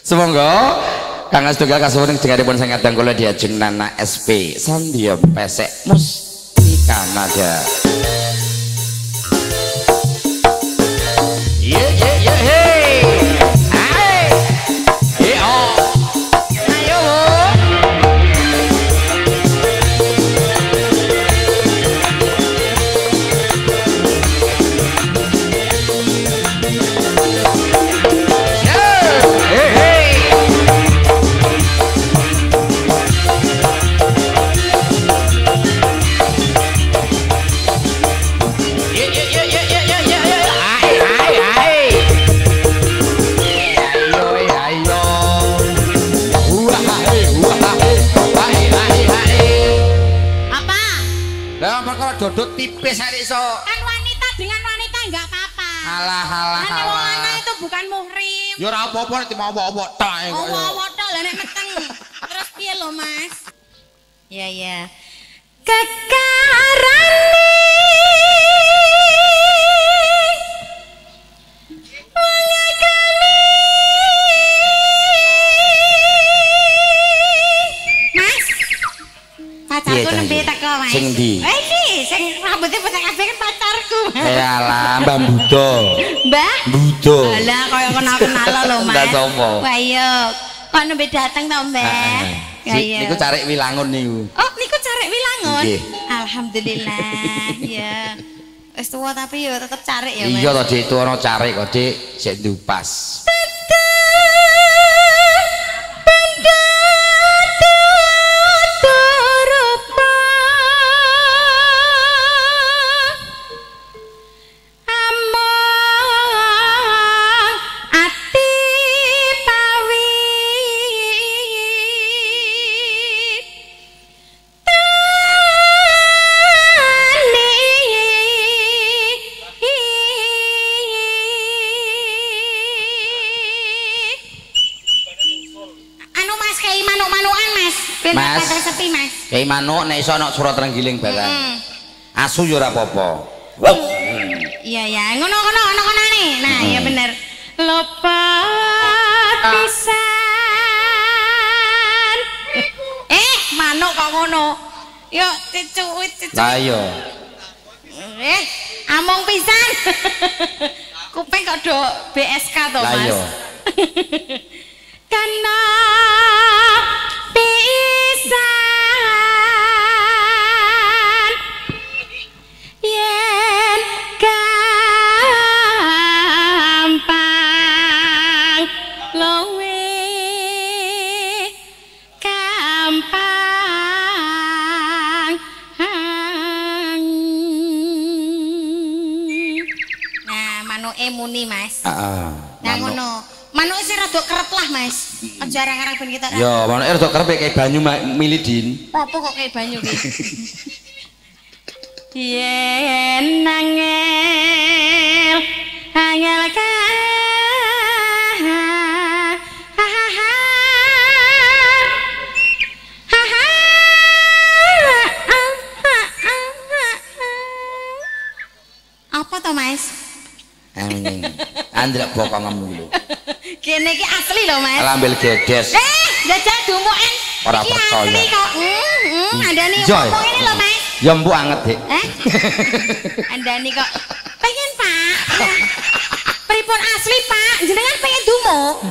Semoga Kang Asdugal kasuwun dengaripun sing kadang kula diajeng Nana SP Sandia Pesek Mustika Nada. Ye ye ye hey. Hai. Oh. Ayo. Dodot tipis hari iso. Kan wanita dengan wanita enggak apa-apa. Alah alah alah. Wanita itu bukan muhrim. Ya ora apa-apa nek mau apa-apa tok kok. Apa-apa tok lah nek meteng. Terus piye lho, Mas? Iya, iya. Kekarane pacarku nembe teko Mas. Sing ndi? Iki sing rambutnya putih kabeh kan pacarku. Yalah, Mbah Budo. Mbah Budo. Lah kaya kenal-kenal lho Mas. Lah sapa? Wah iya. Kok nembe dateng to, Mbah? Ya iya. Niku Carek Wilangun niku. Oh, niku Carek Wilangun. Nggih. Alhamdulillah. Ya. Wis tuwa tapi ya tetep Carek ya, Mas. Iya to, Dik, itu ana Carek kok, Dik, sik ndupas. Kayak manuk nek iso ana surat renggiling barang. Asu ya ora apa-apa. Iya ya, ngono-ngono ana-anane. Nah, iya bener. Lepat pisan. Manuk kok ngono. Yo dicuwit. Lah iya. Among pisan. Kuping kok do BSK to, Mas. Lah iya. Kana pisan. Yen gampang luwe gampang. Nah, manuke muni, Mas. Heeh. Nah ngono. Manuke sing rada kerep lah, Mas. Aja arang-arang ben kita. Ya, manuke rada kerep kayak banyu milidin. Apa kok kayak banyu ki? Yen angel ka apa to, Mas? Andrek bokongmu lho. Kene iki asli lho, Mas. Lambil gedes. Jajal dumuken. Ora percaya. Asli kok. Andani ngomong ngene lho, Mas. Ya mbok anget, Dik. Andani kok pengen, Pak. Pripun asli, Pak? Jenengan pengen dumuk.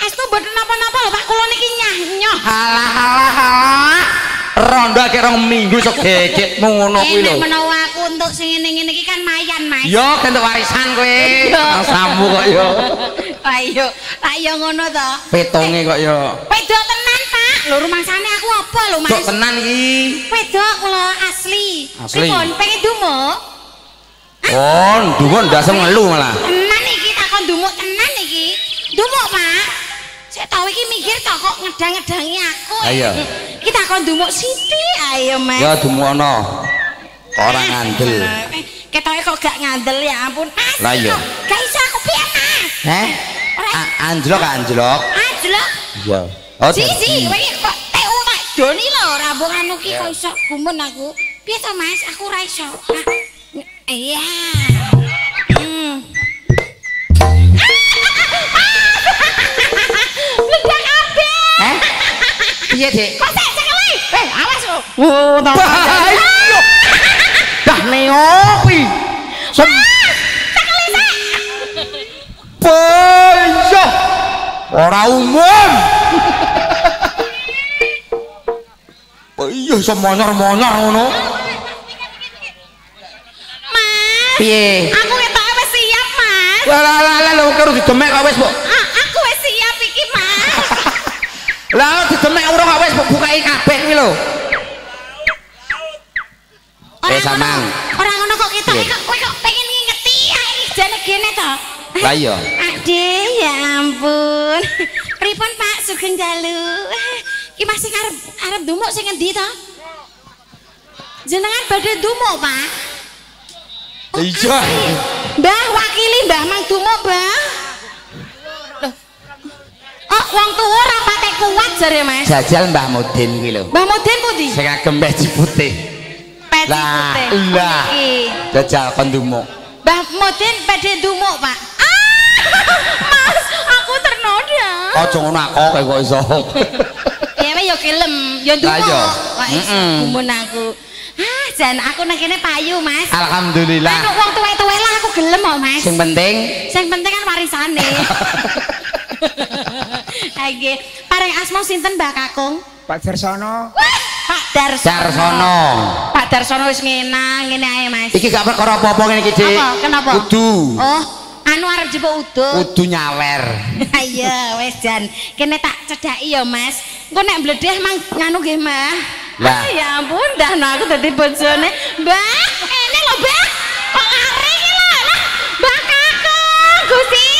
Estu mboten napa-napa lho, Pak. Kula niki nyah-nyoh. Halah. Rondo akeh rong minggu sok gegek ngono kuwi lho. Nek menawa aku untuk sing ngene-ngene iki kan mayan, Mas. Yo kentuk warisan kowe. Sambu kok yo. Ayo, ayo ngono to. Petonge kok yo. Wedok tenan, Pak. Lho rumangsane aku apa lho, Mas? Wedok tenan iki. Wedok kula asli. Asli. Pripun pengen dumuk? Oh, dumuk ndasem ngelu malah. Tenan iki takon dumuk tenan iki. Dumuk, Pak. Sik tau iki mikir tok kok ngedang-ngedangi aku. Ayo. Kita kon dumuk sithik, ayo, Mas. Ya dumukno. Orang ngandel. Ketoke kok gak ngandel ya ampun. Lah iya. Gak iso aku piye, Mas? Anjlok. Anjlok. Iya. Oh, si, kowe kok TU tak doni lho rambung anu ki kok iso gumun aku. Piye to, Mas? Aku ora iso. Iya. Piye, Dik? Kok sik cekeli? Awas lho. Oh, to. Iya. Dah neopi. Cekeli sik. Iya. Ora umum. Iya iso monyor-monyor ngono. Mas. Piye? Aku ketok wis siap, Mas. Lah lho karo didemek kok wis, Bu. Aku wis siap iki, Mas. Lah didemek urung kok wis bukai kabeh kuwi lho. Samang. Ora ngono kok ketok kowe kok pengen ngingeti iki jane gene to. Lah iya. Ade, ya ampun. Pripun Pak Sugeng Dalu? Ki masih arep dumuk sing endi to? Jenengan badhe dumuk, Pak? Iya. Mbah wakili Mbah Mang dumuk, Mbah. Loh. Oh, wong tuwa ora pate kuat jare, Mas. Jajal Mbah Mudin kuwi lho. Mbah Mudin pundi? Sing agem peci putih. Peci putih. Lah. Jajal kon dumuk. Mbah Mudin badhe dumuk, Pak. Mas, aku ternoda. Aja ngono kok kok iso. Ya ya gelem, ya Lah iya. Gumun aku. Jan aku nang kene payu, Mas. Alhamdulillah. Anu wong tuwek-tuwek lah aku gelem kok, Mas. Sing penting kan warisane. Nggih, paring asma sinten Mbah Kakung? Pak Darsono. Pak Darsono. Pak Darsono wis ngene ae, Mas. Iki gak perkara apa-apa ngene iki, Dik. Apa? Kenapa? Udu. Oh, anu arep jebuk uduk. Udu nyawer. Iya, wis Jan. Kene tak cedhaki ya, Mas. Engko nek mbledeh mang nganu nggih, Mbah. Lah. Ya ampun, dah aku dadi bojone. Mbah, kene lho, Mbah. Kok ngare iki lho. Lah, Mbah Kakung, Gusti.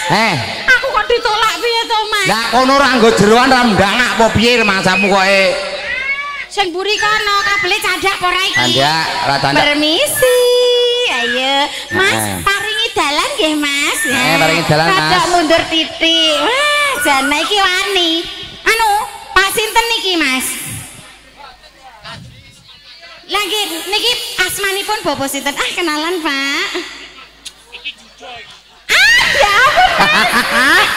Mas. Aku kok ditolak piye to, Mas? Lah kono ora nggo jeroan ra ndangak apa piye mangsamu koke? Sing mburi kono kabele cadak apa ora iki? Candak, ra candak. Permisi. Ayo, Mas, paringi dalan nggih, Mas. Paringi dalan, Mas. Rada mundur titik. Wah, jane iki wani. Anu, Pak sinten niki, Mas? Lagi niki asmanipun Bapak sinten? Kenalan, Pak. Ya ampun, Mas.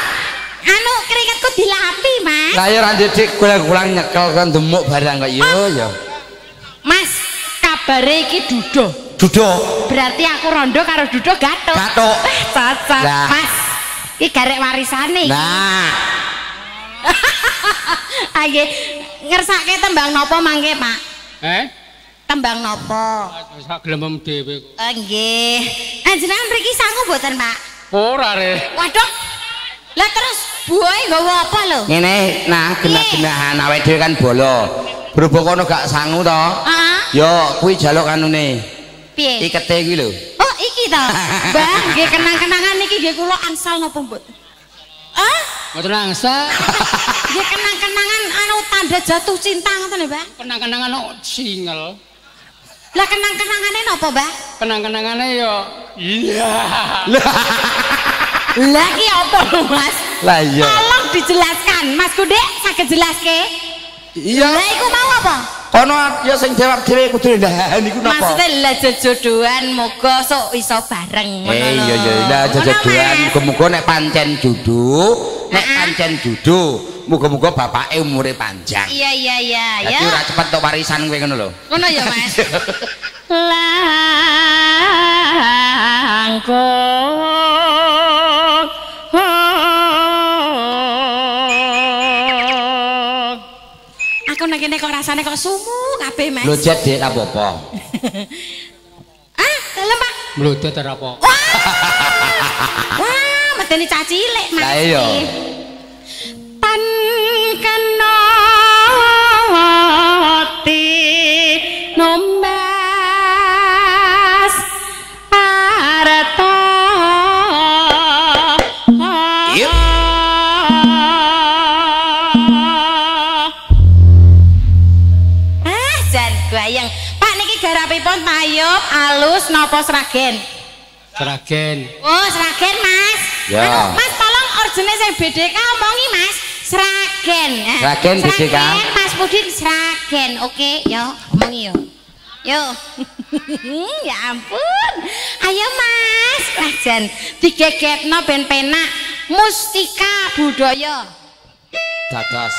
Anu keringetku dilapi, Mas. Lah ya ra didik gulang-gulang nyekel kan demuk barang kok yo. Mas, kabare iki dudo. Berarti aku rondo karo dudo gathuk. Cocok, Mas. Iki garek warisane iki. Nah. Nggih, ngersake tembang napa mangke, Pak? Tembang napa? Sak glemem dhewe. Nggih. Jenengan mriki sangu mboten, Pak? Ora re. Waduh. Lah terus buahe nggawa apa lho? Ngene, nah genah-genahan awake dhewe kan bolo. Berhubung kono gak sangu to? Heeh. Yo kuwi jaluk anune. Piye? Ikete kuwi lho. Oh, iki to. Mbah, nggih kenang-kenangan niki nggih kula angsal napa mboten? Mboten angsal. Nggih kenang-kenangan anu tanda jatuh cinta ngoten lho, Mbah. Kenang-kenangan single. Lah kenang-kenangane napa, Mbah? Kenang-kenangane yo iya. Lah ki apa lho, Mas? Lah iya. Tolong dijelaskan, Mas Gundek saged jelaske. Iya. Lah iku mau apa? Kono ya sing jawab dhewe kudu ndahan iku napa? Maksudnya lah jodohan moga sok iso bareng ngono lho. Iya iya lah jodohan muga-muga nek pancen judu, nek pancen judu, muga-muga bapake umure panjang. Iya ya. Dadi ora cepet tok warisan kowe ngono lho. Ngono ya, Mas. Aku nek kene kok rasane kok sumu kabeh, Mas. Mlojet Dik apa-apa. Dalem, Pak. Mlodet ora apa. Wah, medeni cah cilik, Mas. Lah iya. Tan kena ati nombas arta. Yep. Jan gayeng. Pak niki garapipun tayub alus napa sragen? Sragen. Oh, sragen, Mas. Ya. Anu, Mas tolong orjene sing BDK omongi, Mas. Sragen. Sragen BDK. Mas Pudin sragen. Oke, yo omongi yo. Yo. Ya ampun. Ayo, Mas. Jan digegepno ben penak. Mustika budaya. dados.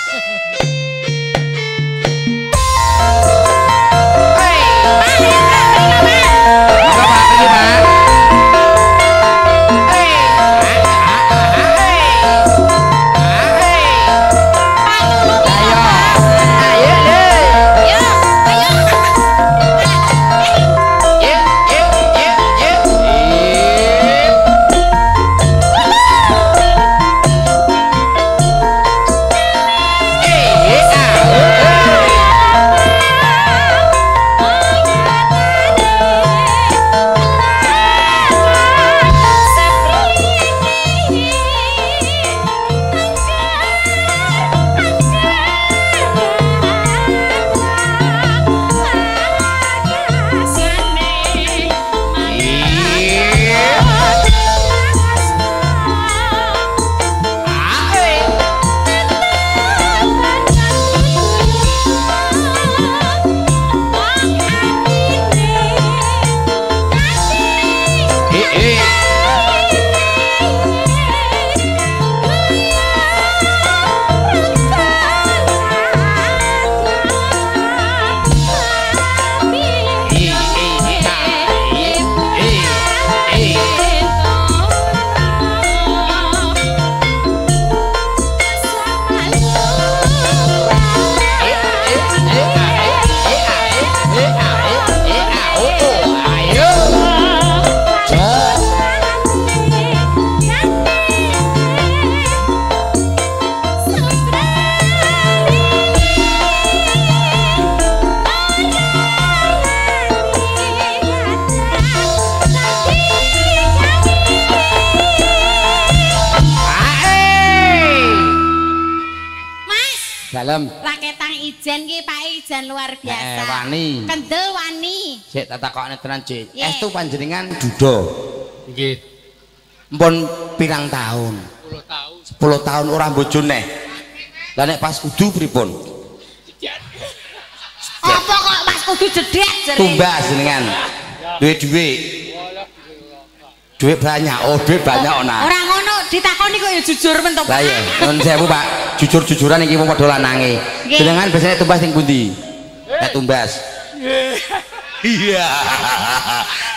Dalem. Raketang ijen ki Pak ijen luar biasa. Wani. Kendel wani. Sik tak takokne tenan, Cik. Yeah. Estu panjenengan duda. Nggih. Mpun pirang tahun? 10 tahun. 10 tahun ora bojone. Lah nek pas kudu pripun? Apa kok Mas kudu jedhek jere? Tumbas jenengan. Duit-duit. Duit banyak. Oh, duit banyak ona. Ora ngono, ditakoni kok ya jujur men to, Pak. Lah iya, nuwun sewu, Pak. Jujur-jujuran iki wong padha lanange. Nggih. Jenengan biasanya tumbas ning pundi? Nek tumbas. Iya.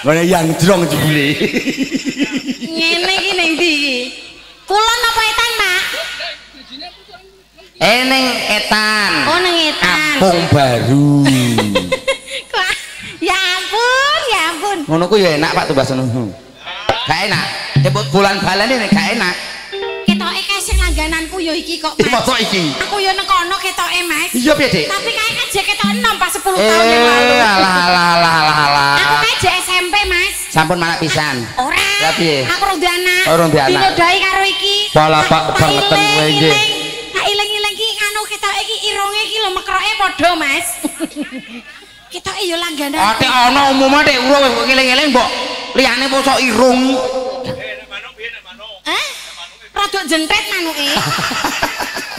Ngene yang jrong jebule. Ngene iki ning ndi iki? Kulon apa etan, Pak? Ning etan. Oh, ning etan. Kampung Baru. Kok ya ampun, ya ampun. Ngono ku ya enak, Pak, tumbas ngono. Gak enak. Tebuk bulan balen ini gak enak. Ketoke kae sing langgananku ya iki kok, Mas. Mosok iki? Aku ya nang kono ketoke, Mas. Iya piye, Dik? Tapi kae kan jek ketok enom pas 10 tahun yang lalu. Alah. Aku kae jek SMP, Mas. Sampun manak pisan. Ora. Lah piye? Aku rong duwe anak. Oh, rong duwe anak. Dinodai karo iki. Balapak kebangetan kowe iki. Tak iling-iling iki anu ketoke iki ironge iki lho mekroke padha, Mas. Ketoke ya langganan. Ate ana umume Dik, urung kok eling-eling mbok liyane posok irung. Hah? Rada jentet manuke.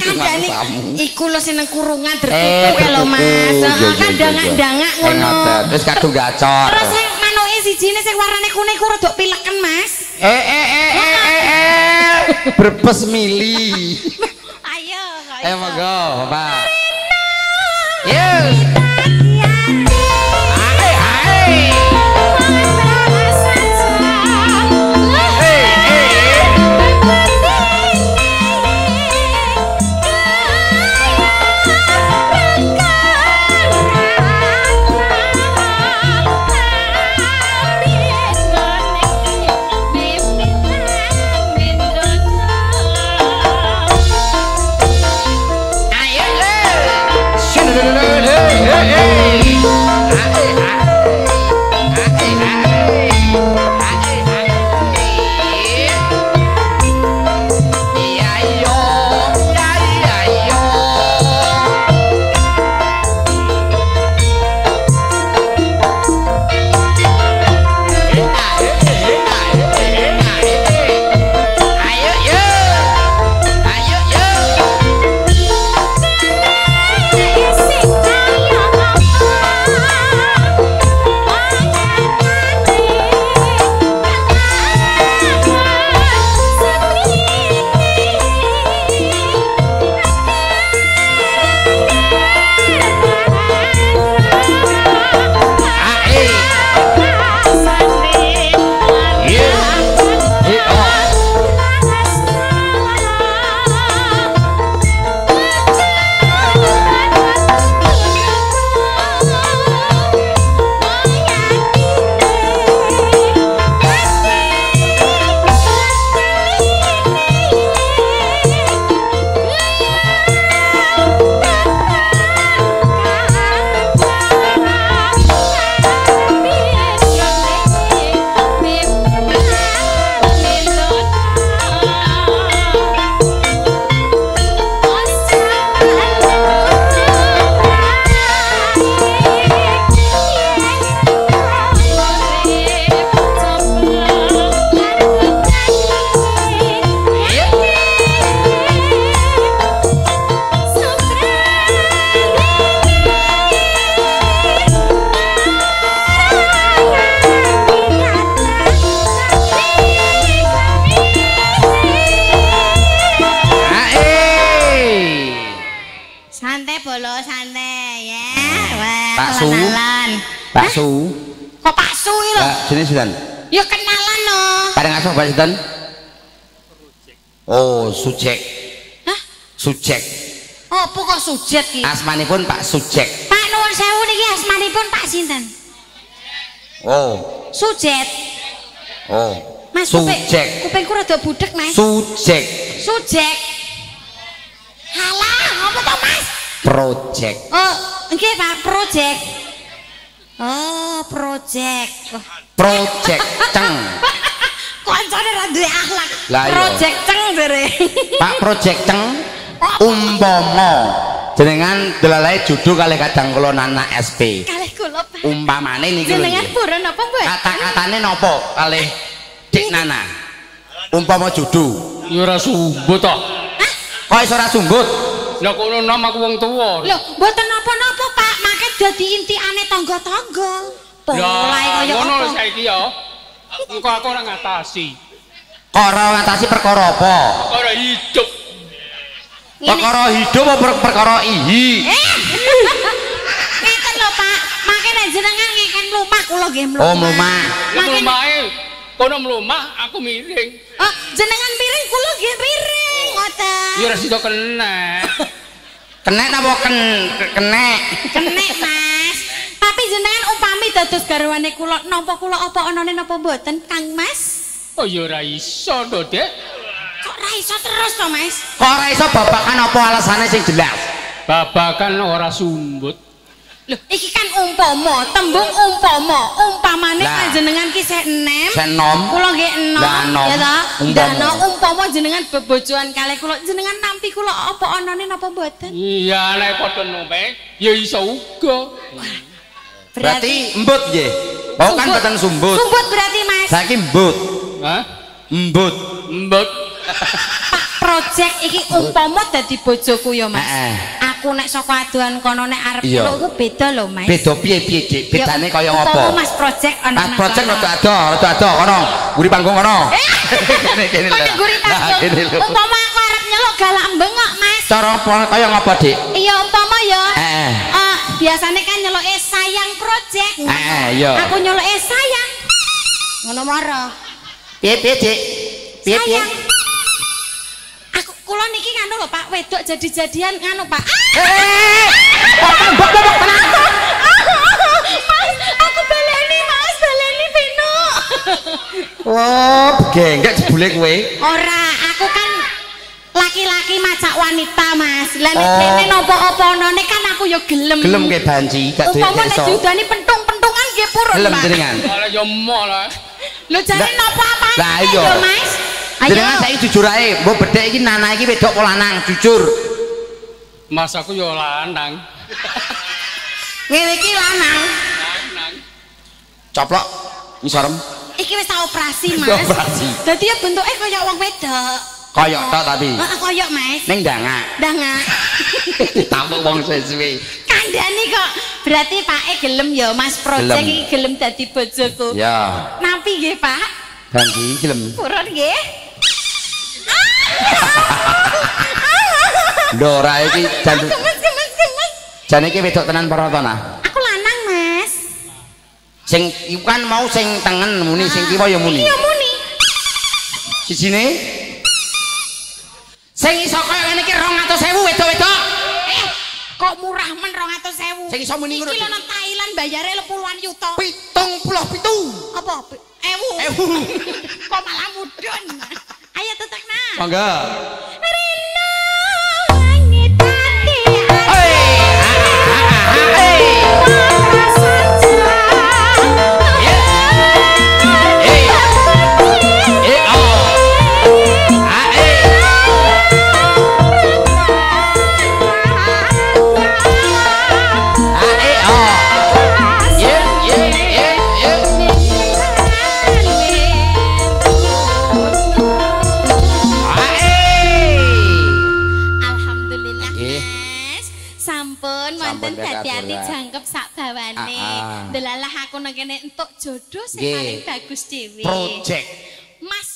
Kandhane iku lho sing nang kurungan dertuku lho, Mas. Kan dangak-dangak ngono. Terus kadung gacor. Terus sing manuke sijine sing warnane kuning ku rada pileken, Mas. Brebes mili. Ayo, kok Ayo iso. monggo, Pak. Yes. Ayo, bolo santai ya. Wah, Pak Su. kenalan. Pak Su. Kok Pak Su iki lho? Lah jenenge sinten? Ya kenalan no. Kadang aso Pak sinten? Oh, Sujek. Hah? Sujek. Oh, kok Sujet iki? Asmanipun Pak Sujek. Pak nuwun sewu niki asmanipun Pak sinten? Oh. Sujet. Oh. Mas Sujek. kupingku rada budek, Mas. Sujek. Sujek. Halah, apa to, Mas? Project. Oh, nggih Pak, project. Oh, project. Wah, Project ceng. kancane ra duwe akhlak. Lah iya. Project ceng jere. Pak Project ceng umpama jenengan delalae judu kalih kadang kula Nana SP. Kalih kula, Pak. Umpamane niki lho. Jenengan purun apa, Mbak? Kata-katane napa kalih Dik Nana? Umpama judu. Ya ora sumbut to. Kok iso ora sumbut? Lah kono nama aku wong tuwa. Lho, mboten napa-napa, Pak. Make dadi intikane tangga-tangga. Mulai kaya ngono apa? saiki ya. Engko aku ora ngatasi. Kok ora ngatasi perkara apa? Ora hidup. Perkara hidup apa perkara ihi? Ngeten lho, Pak. Make nek jenengan ngeken mlumah kula nggih mlumah. Oh, mlumah. Lah mlumahe kono mlumah aku miring. Oh, jenengan piring kula nggih piring, ngoten. Ya ora sida kenek. Kenek napa kenek? Kenek, Mas. Tapi jenengan upami dados garwane kula, napa kula apa anane napa mboten, Kang Mas? Oh ya ora iso to, Dek. Kok ra iso terus to, Mas? Kok ora iso babakan apa alasane sing jelas? Babakan ora sumbut. Lho, iki kan umpama, tembung umpama. Umpamane Lah. panjenengan ki sik enem. Senom. Kula nggih enom, Lah, enom. ya ta? Umpama. Dana umpama jenengan bebojoan kalih kula, jenengan nampi kula apa anane napa mboten? Iya nek padha nompe ya iso uga. Berarti embut nggih. Oh kan mboten sumbut. Sumbut berarti, Mas. Saiki embut. Hah? Embut. Mbut. Pak project iki umpama dadi bojoku ya, Mas. Heeh. Aku nek saka aduan kono nek arep Iya. kula iku beda lho, Mas. Beda piye-piye, Dik? Bedane kaya Umpama ngopo? Mas project ana. Mas project rada ado kono. Guri panggung kono. Kene Kok ngguri panggung. Kene lho. Umpama aku arep nyeluk galak bengok, Mas. Cara apa kaya ngopo, Dik? Iya umpama ya. Heeh. Biasanya kan nyeluke sayang project. Iya. Aku nyeluke sayang. Ngono mara. Piye-piye, Dik? Piye-piye? Sayang. Aku kula niki nganu lho Pak, wedok jadi-jadian nganu Pak. Mbok tenang. Mas, aku baleni Mas, baleni Vino. Oh, genggek jebule kowe. Ora, aku kan laki-laki macak wanita Mas. Lah nek Oh. dene napa-apa onone kan aku ya gelem. Gelem ke banci, gak duwe Umpama nek iso. diudani pentung-pentungan nggih purun Gelem Pak. jenengan. Ala ya mo lah. Lho jane Lah- napa apa? lah iya. Mas. Jenengan saiki jujur ae, mbok bedhek iki Nana iki wedok apa lanang, jujur. Mas aku ya lanang. Ngene iki lanang. Lanang. Coplok ngisorem. Iki wis tak operasi, Mas. Operasi. Dadi ya bentuke kaya wong wedok. Kaya tok tapi. Heeh, kaya, Mas. Ning ndangak. Ndangak. Ditampuk wong suwe-suwe. Kandhani kok. Berarti Pake gelem ya, Mas Project Gelem. iki gelem dadi bojoku. Ya, Nampi nggih, Pak? banci gelem. Purun nggih. Ndora iki jan Gemes. jane iki wedok tenan para tanah. Aku lanang, Mas. Sing iku kan mau sing tengen muni, sing kiwa ya muni. Iya muni. Sijine sing iso kaya ngene iki 200.000 wedok-wedok. Kok murah men 200.000. Sing iso muni ngono. Iki lho nang Thailand bayare puluhan yuta. 77. Apa? Ewu. Ewu. Kok malah mudun. Ayo tutukna. Mangga. Rina langit hati. Alhamdulillah, Mas. Sampun wonten dadi-ati jangkep sak bawane. Delalah aku nang kene entuk jodoh sing Nggih. paling bagus dhewe. Project. Mas